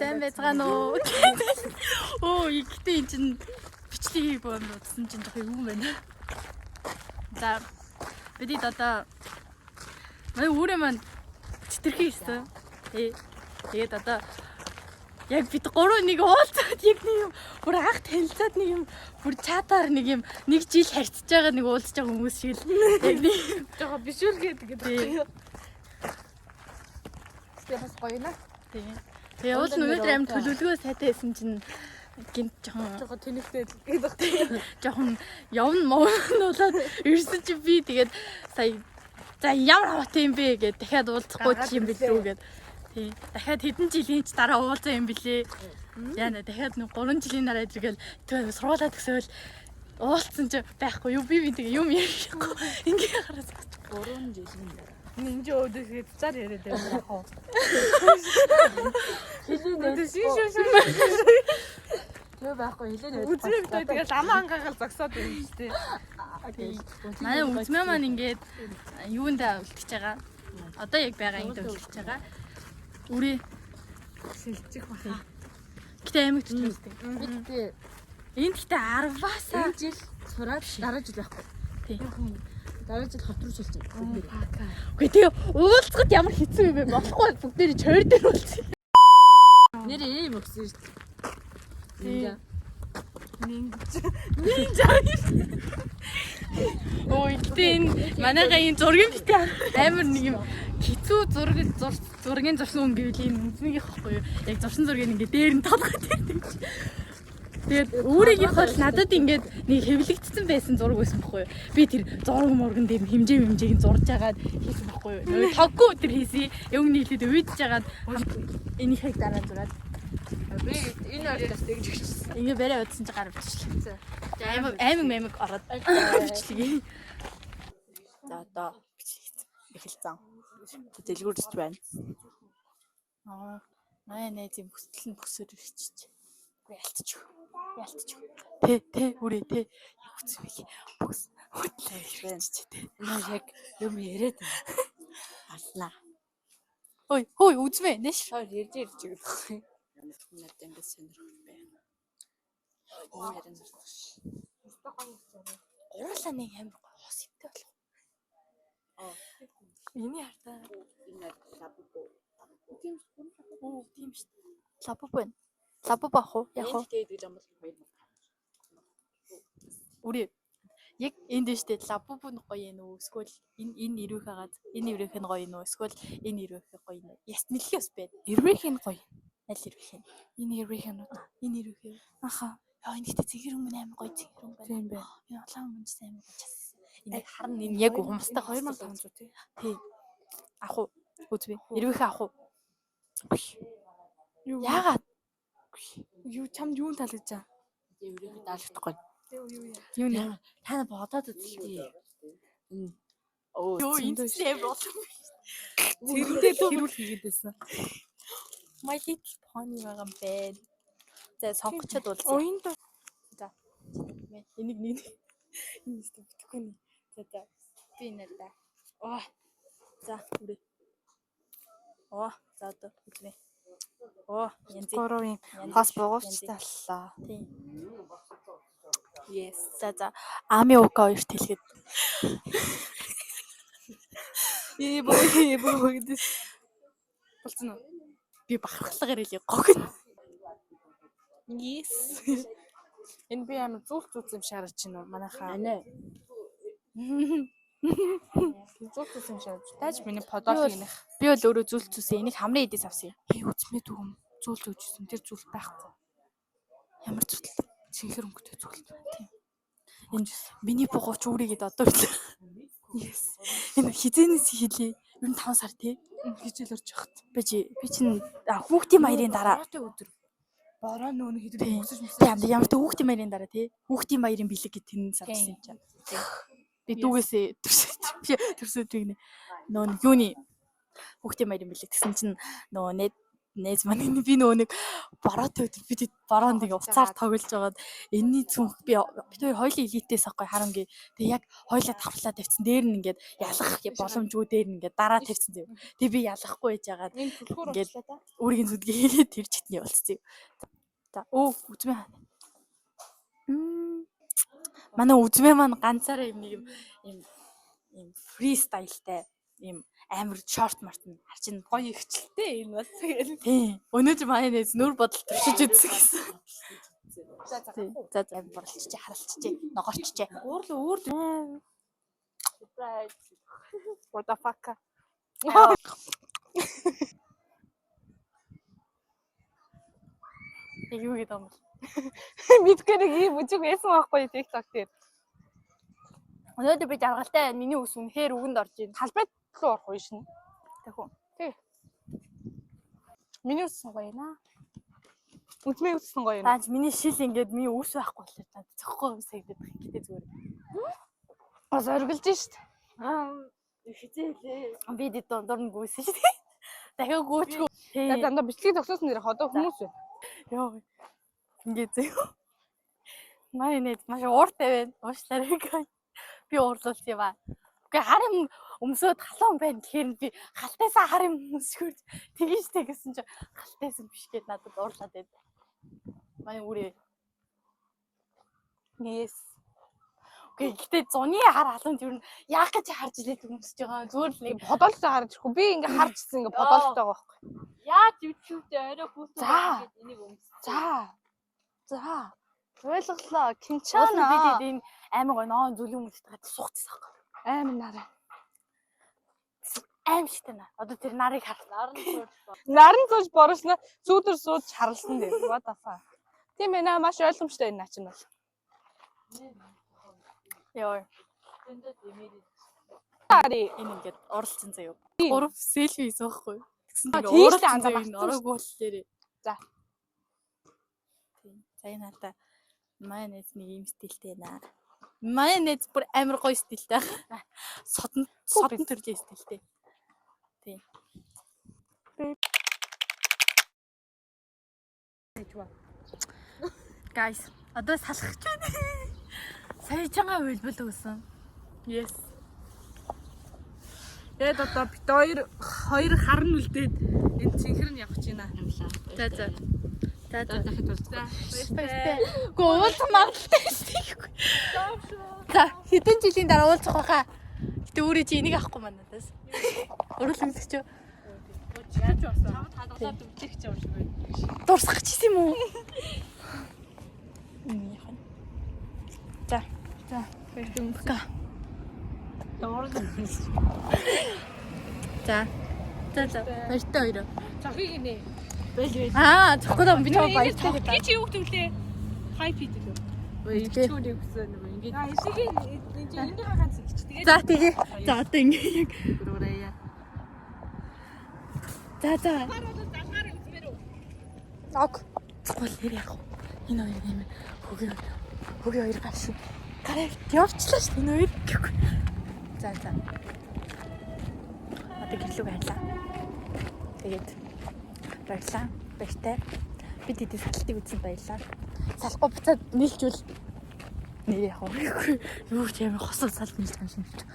сайн байцгаана уу? Оо, ихтэй эн чин бичлэг хийх юм утсан чин жоо юм байна. За бид одоо өөрөө маань читэрхий ирсэн. Тэгээд одоо яг бид гурав нэг уулзаад яг нэг юм бүр анх танилцаад нэг юм бүр чатаар нэг жил харьцаж байгаа нэг уулзаж байгаа хүмүүс шиг л яг нэг жоо бишүүлгээд гэдэг. Бас гоё наа. Тэгээ уул нь өнөөдөр аим төлөвлөгөө сайтай байсан чинь гинт жоохон тэнэгтэй гэдэг. Жоохон явна болоод ирсэн чи би тэгээд сая за ямар хаваатай юм бэ гэд дахиад уулзахгүй юм билүү гэд. Тий. Дахиад хэдэн жилийн ч дараа уулзаа юм билээ. Яна дахиад нэг 3 жилийн дараа ирэгээл тэгээ сургуулаа төгсөөл уулзсан чи байхгүй юу би тэгээ юм ярихгүй. Ингээ хараад 3 жилийн дараа. Энд өөдөөсөө цаар яриад байна яг хоо. Хэлээ Тэг байхгүй хэлээ нэ. Үзмээ бид тэгэл амаа ангаагаал зогсоод байна шүү дээ. Манай үзмээ маань ингээд юундаа үлдчихэж байгаа. Одоо яг байгаа юм үлдчихэж байгаа. Үрээ шилжих баха. Гэтэ амиг төчрөөстэй. Бид энд гэтэ 10-аас жил сураад дараа жил байхгүй. Тий. Дараа жил хот руу шилжиж байгаа. Үгүй тэгээ уулзахад ямар хэцүү юм бэ? Болохгүй бүгдээрээ чойр дээр уулзъя. Нэр ийм өгсөн шүү дээ. Нинжа. Ой, тийм манайгаа энэ зургийн битээ амар нэг юм хэцүү зургийн зурсан хүн гэвэл энэ үнцнийг ихгүй юу? Яг зурсан зургийг ингээ дээр нь толгой дээр. Тэгээд өөрийнх бол надад ингээд нэг хэвлэгдсэн байсан зураг байсан байхгүй юу? Би тэр зураг моргон дээр хэмжээг зурж агаад хийсэн байхгүй юу? Нөгөө тоггүй тэр хийсэн. Yung нийлээд үйдж агаад энийхийг дараа зураад. Би энэ хоёроос тэгж хийчихсэн. Ингээ барай удсан чи гараа бичлээ. Аймаг ороод бичлэгээ. За одоо бичлэгцэн. Эхэлцэн. Дэлгүүрч байна. Манай найзын бүстэл нь бүсээр ирчихэж. Ялтчих. Тэ үрээ тэ. Яг үцмэг. Бүс хөдлөж байна ч тэ. Яг юм яриад аллаа. Ой, үзмээ нэш. Ярьж байгаа. Надад ингэ сонирхол байна. Оо ярин зүрх. Гурлаа нэг амар гоос юмтай болох. Миний хартаа. Энэ лабубо. Тийм шүү дээ. Лабубо ах уу? Яг уу. Тэгээд юм бол гоё. Үрээ. Яг энд дээ шүү дээ. Лабубо нь гоё юм уу? Эсвэл энэ ирвэх хагаад энэ ирвэх нь гоё юм уу? Эсвэл энэ ирвэх гоё юм уу? Яс нэлхий бас байна. Ирвэх нь гоё. Аль ирвэх юм? Энэ ирвэх юм уу? Энэ ирвэх юм. Аха. Яа энэ гэдэг цэгэр өмнө амар гоё цэгэр юм байна. Тийм байна. Энэ улаан өмнө амар гоё чаас. Энэ харна энэ яг ухамстай 2500 тий. Тий. Ах уу? Үзвэ. Ирвэх ах уу? Юу Яагаад? юу чамд юун таалагдж байгаа? Өөрийгөө даалгахгүй. Юу нэ? Та бодоод үзлээ. Юу инстэ болов. Зэрэндээ хэрүүл хийгээд байсан. My little pony байгаа юм байна. За сонгочод уулзъя. Оюунд За. Энийг нэг энэ өстө бүтэхгүй нэ. За. Би энэ л да. За үрээ. За одоо үзмээ. Янз. гуравын хас богоовч таллаа. Тийм. Yes. За. Ами ука хоёрт хэлгээд. Боо гэдэг. Болцсон уу? Би бахархлагаар хэлээ гогн. Yes. Энэ би амар зүлт юм шаарч байна уу? Манайхаа. Зүлт юм шаарч. Тааж миний подол гинэх. Би бол өөрөө зүлт зүсээ энийг хамрын эдээс авсан юм. Үзмээ дүүм зүлт өгчсэн. Тэр зүлт байхгүй. Ямар зүлт? Чихэр өнгөтэй зүлт. Тийм. Энэ миний бугууч үүрийгээд одоо хэлээ. Yes. Энэ хизээнээс хэлээ. Ер нь 5 сар тий. Хичээл орж явахт. Би чинь хүүхдийн маярын дараа өдөр. Бороо нүүн хэдэр өсөж мөсөж. Ямар ч хүүхдийн маярын дараа тий. Хүүхдийн маярын бэлэг гэт тэрний савсан юм чинь. Би дүүгээсээ төрсөд бигнэ. Нөө юуны хүүхдийн маярын бэлэг гэсэн чинь нөгөө нээз маань би нөгөө нэг бороотой өдөр бид бороонд ингээ уцаар тоглож байгаад энэний цүнх би бид хоёр хоёлын элитээс ахгүй харамги. Тэгээ яг хоёлаа давхлаа тавьсан. Дээр нь ингээд ялах боломжгүй дээр нь ингээд дараа тавьсан зэв. Тэгээ би ялахгүй байж байгаад ингээд өөрийн зүдгээ хийгээд тэр читний болцсон юм. За үзмээ хаа. Манай үзмээ маань ганцаараа юм фри стайлтай юм амар шорт мартна харчин гоё ихчлээ энэ бас тэгэл. Тийм. Өнөөдөр манай нээс нүр бодол төршиж үзсэн гэсэн. За амар борлчиж харалчиж ногоорчиж. Өөр What the fuck? юу гэдэг юм бэ? Мэдгүй нэг юм бүжиг байсан байхгүй TikTok дээр. Өнөөдөр би жаргалтай миний ус үнэхээр үгэнд орж ийн. Талбайд руу орох уу шин. Тэхүү. Миний ус гоё наа. Үзмээ үзсэн гоё юм. Даач миний шил ингээд миний ус байхгүй болоо. Зөхгүй юм сагдаад байх гэдэг зүгээр. Бас оргилж шít. Хизээлээ. Би дэд дундуур нь гүйсэн шүү дээ. Дахиад гүйчгүй. За дандаа бичлэг зогсоосон нэр одоо хүмүүс байна. Йоо. Ингээд зөө. Майонез маш ууртай байна. Уушлаарай. Би уурлуулсан юм аа. Үгүй харин өмсөд халуун байна гэхээр би халтайсаа харин өмсгөр тэгжтэй гэсэн чи халтайсан биш гээд надад уурлаад байд. Манай үрээ. Yes. Үгүй гэтээ зуны хар халуун тэр нь яах гэж харж илээд өмсөж байгаа. Зүгээр л нэг Подолцоо харж ирэхгүй. Би ингээ харжсэн ингээ подолцоо байгаа байхгүй. яаж YouTube-д орой хүүтэн За. энийг өмсөж. За. Ойлголоо. Уусаа Кинчана. бидэд энэ аймаг оноо зүлэн мөлтгээд сууцсан байхгүй. Аймаг нараа. Аим шигтэй наа. Одоо тэр нарыг хар. Наран сууж боршно зүүдэр сууж харалсан дээ. What the fuck. Тийм ээ наа маш ойлгомжтой энэ начин бол. Йоо. Ари. Энэ ингээд оролцсон заяа. 3 селфи хийсэн байхгүй. Тэгсэн А, чинь тийш оролцсон андаа заяа. багтсан Ороогүй болохоор. За. Тийм. За энэ хата майонез нэг юм стилтэй наа. Майонез бүр амар гоё стилтэй. Содон төрлийн стилтэй. Тийм. Guys, одоо салах гэж байна. Саяжгаа бэлбэл өгсөн. Yes. Тэгээд одоо бит хоёр харн үлдээд энэ цэнхэр нь явах гэж байна. За. Дахид бол. Гэхдээ уулзах магадaltaй шүү. За, хэдэн жилийн дараа уулзах байхаа. Гэтэ өөрөө чи энийг авахгүй маань надаас. Урал үзэж чөө. Яаж болсон? Хадгалаад үлдэх гэж юм шиг байна. Дурсах ч юм уу? За. Баярлалаа. За. Баяртай хоёроо. Цохыг нэ. Цохгоо би чамд баяртай гэдэг. Би чи юу гэвлээ? Хайп хийдэг үү? Ичгүүрийг гэсэн нэг ингэж. Эсийг энийг ганц гэж. Тэгээд За тэгээ. За одоо ингэ яг. бүрээрээ. За. Залгаараа үзмээр үү? Ог. Цохол нэр яг. Энэ хоёр юм. Хөгийн хоёр гаш. Гараа явчлаа шүү энэ хоёр. За. Одоо гэрлүүг хайрлаа. Тэгээд баярлаа. Баяртай. Бид эдийн салтыг үзсэн баярлаа. Салахгүй буцаад нийлжүүл нэр яг. Юу ч юм хосол салт нийлж байгаа юм шиг.